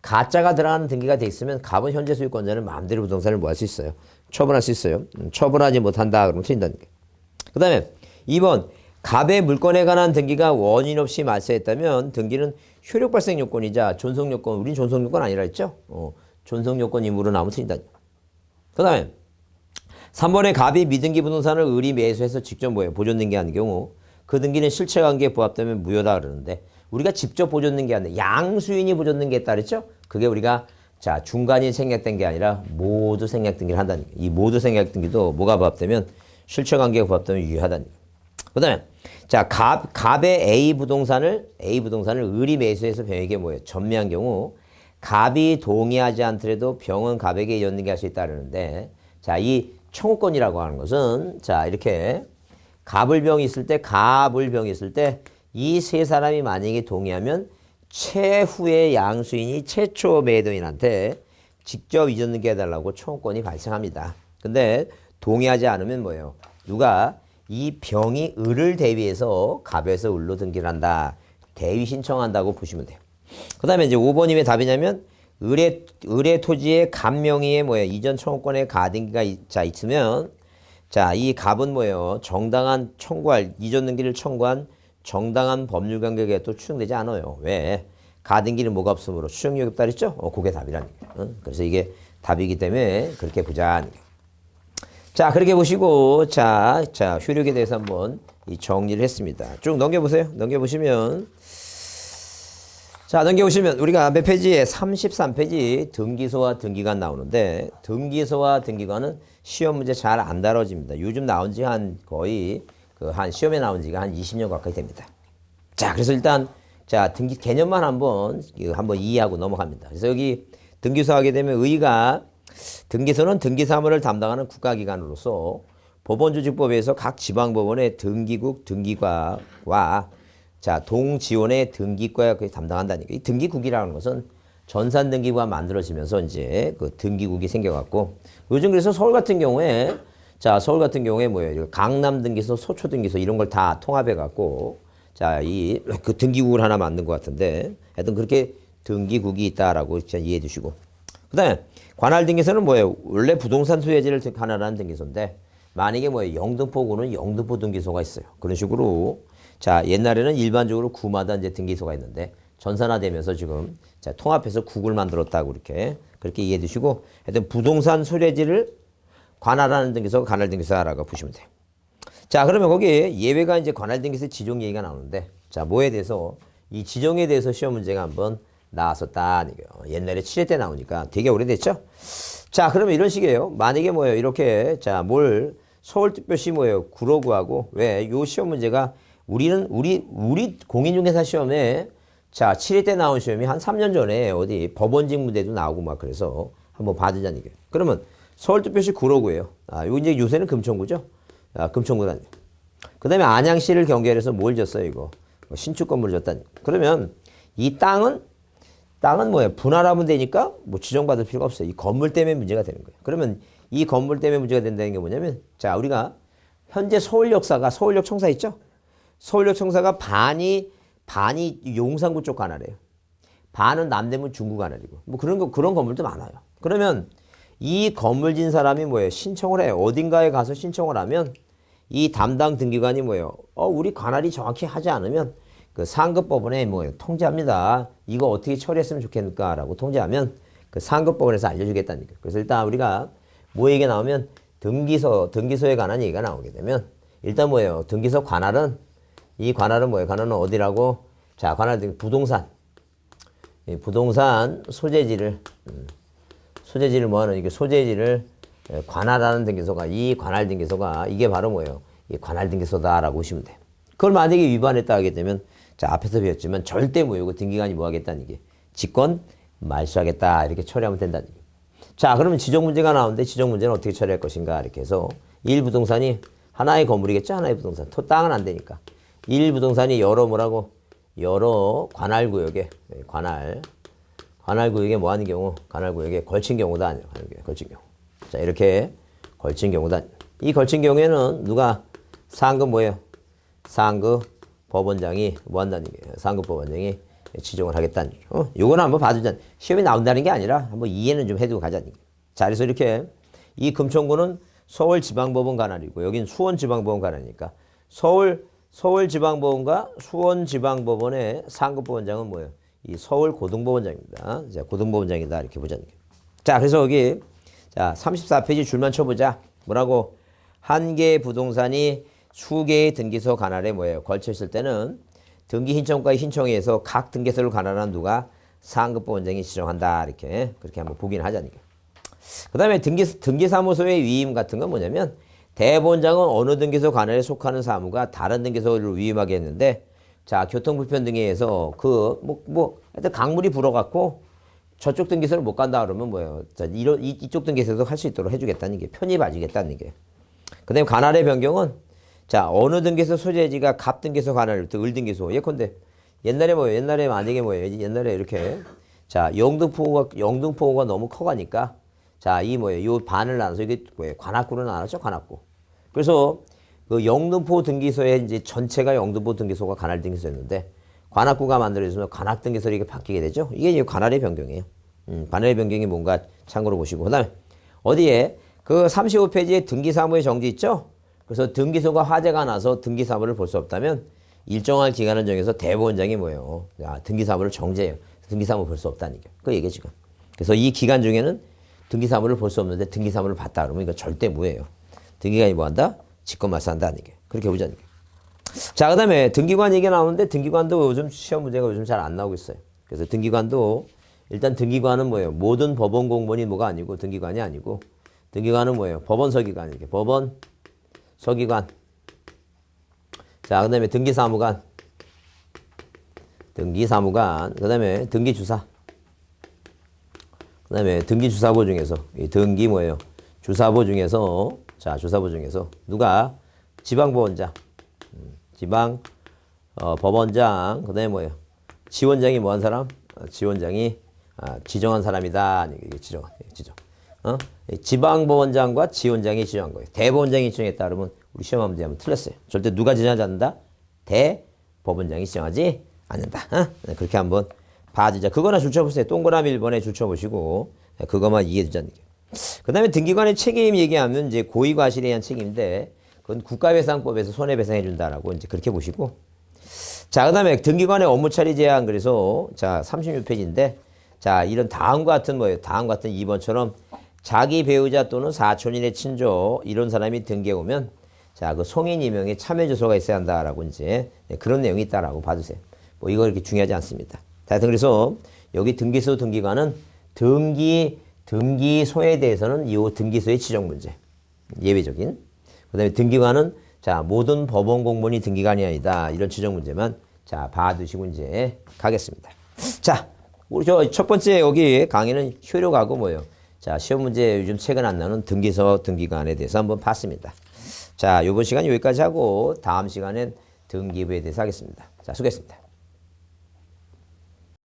A: 가짜가 들어가는 등기가 돼 있으면 갑은 현재 소유권자는 마음대로 부동산을 뭐 할 수 있어요? 처분할 수 있어요. 처분하지 못한다 그러면 틀린다는 게. 그 다음에 2번 갑의 물건에 관한 등기가 원인 없이 말소했다면 등기는 효력 발생 요건이자 존속 요건, 우린 존속 요건 아니라 했죠? 존속 요건 임무로 나오면 틀린다. 그 다음에 3번에 갑이 미등기 부동산을 의리 매수해서 직접 뭐예요? 보존 등기하는 경우 그 등기는 실체관계에 부합되면 무효다 그러는데 우리가 직접 보존 등기하는데 양수인이 보존 등기했다 그랬죠? 그게 우리가 자 중간이 생략된 게 아니라 모두 생략 등기를 한다는 게. 이 모두 생략 등기도 뭐가 부합되면 실체관계가 부합되면 유효하다는 게. 그 다음에 자 갑의 A 부동산을 의리 매수해서 병에게 뭐예요? 전매한 경우 갑이 동의하지 않더라도 병은 갑에게 연등기할 수 있다 그러는데 자 이 청구권이라고 하는 것은 자 이렇게 갑을병이 있을 때 이 세 사람이 만약에 동의하면 최후의 양수인이 최초 매도인한테 직접 이전 등기해달라고 청구권이 발생합니다. 근데 동의하지 않으면 뭐예요? 누가 이 병이 을을 대위해서 갑에서 을로 등기를 한다. 대위 신청한다고 보시면 돼요. 그 다음에 이제 5번이 왜 답이냐면 을의 토지의 갑 명의의 뭐예요? 이전 청구권의 가등기가 있으면 자, 이 갑은 뭐예요? 정당한 이전 등기를 청구한 정당한 법률 간격에 또 추정되지 않아요. 왜? 가등기는 뭐가 없으므로 추정력이 없다 그랬죠? 그게 답이라는 거예요. 그래서 이게 답이기 때문에 그렇게 보자는 거예요. 자, 그렇게 보시고 자, 효력에 대해서 한번 정리를 했습니다. 쭉 넘겨보세요. 넘겨보시면 우리가 몇 페이지에 33페이지 등기소와 등기관 나오는데 등기소와 등기관은 시험 문제 잘 안 다뤄집니다. 요즘 나온 지 거의 한 시험에 나온 지가 한 20년 가까이 됩니다. 자, 그래서 일단 자, 등기 개념만 한번 이해하고 넘어갑니다. 그래서 여기 등기소 하게 되면 등기소는 등기사무를 담당하는 국가기관으로서 법원조직법에서 각 지방법원의 등기국, 등기과와 자, 동지원의 등기과가 담당한다는 게 이 등기국이라는 것은 전산등기부가 만들어지면서 이제 그 등기국이 생겨갖고 요즘 그래서 서울 같은 경우에 뭐예요? 강남등기소, 소초등기소 이런 걸 다 통합해갖고 자, 그 등기국을 하나 만든 것 같은데 하여튼 그렇게 등기국이 있다라고 이해해 주시고 그 다음에 관할등기소는 뭐예요? 원래 부동산 소유지를 관할하는 등기소인데 만약에 뭐예요? 영등포구는 영등포 등기소가 있어요. 그런 식으로 자, 옛날에는 일반적으로 구마다 이제 등기소가 있는데 전산화되면서 지금 자, 통합해서 국을 만들었다고 그렇게 이해해 주시고 하여튼 부동산 소유지를 관할하는 등기소가 관할등기소라고 보시면 돼요. 자, 그러면 거기에 예외가 이제 관할등기소 지정 얘기가 나오는데 자, 뭐에 대해서 이 지정에 대해서 시험 문제가 한번 나왔었다. 옛날에 7회 때 나오니까 되게 오래됐죠? 자, 그러면 이런 식이에요. 만약에 뭐예요? 이렇게 자, 서울특별시 뭐예요? 구로구하고 왜? 요 시험 문제가 우리 공인중개사 시험에 자, 7회 때 나온 시험이 한 3년 전에 어디 법원직 문제도 나오고 막 그래서 한번 봐주자는 얘기예요. 그러면 서울특별시 구로구예요. 요 이제 요새는 금천구죠? 금천구다. 그 다음에 안양시를 경계해서 뭘 줬어요, 이거? 신축 건물을 줬다니. 그러면 이 땅은 뭐예요? 분할하면 되니까 뭐 지정받을 필요가 없어요. 이 건물 때문에 문제가 되는 거예요. 그러면 이 건물 때문에 문제가 된다는 게 뭐냐면 자, 우리가 현재 서울역 청사 있죠? 서울역 청사가 반이 용산구 쪽 관할이에요. 반은 남대문 중구 관할이고. 뭐 그런 건물도 많아요. 그러면 이 건물 진 사람이 뭐예요? 신청을 해요. 어딘가에 가서 신청을 하면 이 담당 등기관이 뭐예요? 우리 관할이 정확히 하지 않으면 그 상급법원에 뭐예요? 통지합니다. 이거 어떻게 처리했으면 좋겠는가라고 통지하면 그 상급법원에서 알려주겠다는 얘기예요. 그래서 일단 우리가 뭐 얘기가 나오면 등기소에 관한 얘기가 나오게 되면 일단 뭐예요? 등기소 관할은 이 관할은 뭐예요? 관할은 어디라고? 자, 관할 등 부동산 소재지를 뭐하는 이게 소재지를 관할하는 등기소가 이 관할 등기소가 이게 바로 뭐예요? 이 관할 등기소다라고 보시면 돼요. 그걸 만약에 위반했다 하게 되면 자 앞에서 배웠지만 절대 무효고 등기관이 뭐 하겠다는 게 직권 말소하겠다 이렇게 처리하면 된다는 얘기. 자 그러면 지적 문제가 나오는데 지적 문제는 어떻게 처리할 것인가 이렇게 해서 1부동산이 하나의 건물이겠죠. 하나의 부동산. 땅은 안 되니까. 1부동산이 여러 뭐라고? 여러 관할구역에 관할구역에 뭐 하는 경우? 관할구역에 걸친 경우다 아니에요. 걸친 경우. 자 이렇게 걸친 경우다. 이 걸친 경우에는 누가 상급 뭐예요? 상급 법원장이 뭐 한다는 얘기예요. 상급 법원장이 지정을 하겠다는 얘기죠. 요거는 한번 봐두자. 시험에 나온다는 게 아니라 한번 이해는 좀 해두고 가자는 얘기예요. 자 그래서 이렇게 이 금천구는 서울지방법원 관할이고 여긴 수원지방법원 관할이니까 서울지방법원과 수원지방법원의 상급법원장은 뭐예요? 이 서울고등법원장입니다. 자, 고등법원장이다 이렇게 보자는 거예요. 자 그래서 여기 자 34페이지 줄만 쳐보자. 뭐라고? 한 개의 부동산이 수개의 등기소 관할에 뭐예요? 걸쳐 있을 때는 등기 신청과의 신청에 의해서 각 등기소를 관할하는 누가 상급법원장이 지정한다 이렇게 그렇게 한번 보기는 하자는 거예요. 그 다음에 등기사무소의 위임 같은 건 뭐냐면 대법원장은 어느 등기소 관할에 속하는 사무가 다른 등기소를 위임하게 했는데 자 교통불편 등에 의해서 하여튼 강물이 불어갖고 저쪽 등기소를 못 간다 그러면 뭐예요? 자, 이쪽 등기소도 할 수 있도록 해주겠다는 게 편입해주겠다는 게. 그 다음에 관할의 변경은 자 어느 등기소 소재지가 갑 등기소 관할부터 을 등기소 예컨대 옛날에 뭐예요? 옛날에 만약에 뭐예요? 옛날에 이렇게 자 영등포가 너무 커가니까 자 이 뭐예요? 요 반을 나눠서 이게 뭐예요? 관악구로 나눴죠? 관악구. 그래서 그 영등포 등기소의 이제 전체가 영등포 등기소가 관할 등기소였는데 관악구가 만들어져서 관악 등기소로 이게 바뀌게 되죠. 이게 이제 관할의 변경이에요. 관할의 변경이 뭔가 참고로 보시고 그다음에 어디에 그 35페이지에 등기사무의 정지 있죠. 그래서 등기소가 화재가 나서 등기사무를 볼 수 없다면 일정한 기간을 정해서 대법원장이 뭐예요? 등기사무를 정지해요. 등기사무 볼 수 없다는 얘기예요. 그 얘기 지금. 그래서 이 기간 중에는 등기사무를 볼 수 없는데 등기사무를 봤다 그러면 이거 절대 무효예요. 등기관이 뭐 한다? 직권말소한다는 얘기예요. 그렇게 보자는 얘기예요. 자, 그 다음에 등기관 얘기 나오는데 등기관도 요즘 시험 문제가 요즘 잘 안 나오고 있어요. 그래서 등기관도 일단 등기관은 뭐예요? 모든 법원 공무원이 뭐가 아니고 등기관이 아니고 등기관은 뭐예요? 법원 서기관 이렇게 법원 서기관. 자, 그 다음에 등기사무관. 그 다음에 등기주사. 그 다음에 등기주사보 중에서, 이 등기 뭐예요? 주사보 중에서, 자, 주사보 중에서, 누가? 지방법원장. 법원장. 그 다음에 뭐예요? 지원장이 뭐 한 사람? 지원장이, 지정한 사람이다. 이게 지정. 지방법원장과 지원장이 지정한 거예요. 대법원장이 지정했다 그러면 우리 시험 문제 하면 틀렸어요. 절대 누가 지정하지 않는다? 대법원장이 지정하지 않는다. 그렇게 한번 봐주자. 그거나 줄쳐보세요. 동그라미 1번에 줄쳐보시고 그것만 이해해주자는 얘기예요. 그 다음에 등기관의 책임 얘기하면 이제 고의과실에 의한 책임인데 그건 국가배상법에서 손해배상해준다라고 이제 그렇게 보시고 자, 그 다음에 등기관의 업무 처리 제한 그래서 자 36페이지인데 자 이런 다음과 같은 뭐예요? 다음과 같은 2번처럼 자기 배우자 또는 사촌인의 친조 이런 사람이 등기해 오면 자 그 송인 임명에 참여 주소가 있어야 한다라고 이제 그런 내용이 있다라고 봐주세요. 뭐 이거 그렇게 중요하지 않습니다. 하여튼 그래서 여기 등기소 등기관은 등기소에 대해서는 이 등기소의 지정 문제 예외적인 그다음에 등기관은 자 모든 법원 공무원이 등기관이 아니다 이런 지정 문제만 자 봐두시고 이제 가겠습니다. 자 우리 저 첫 번째 여기 강의는 효력하고 뭐예요? 자 시험 문제 요즘 최근 안 나오는 등기소 등기관에 대해서 한번 봤습니다. 자 이번 시간 여기까지 하고 다음 시간엔 등기부에 대해서 하겠습니다. 자 수고했습니다.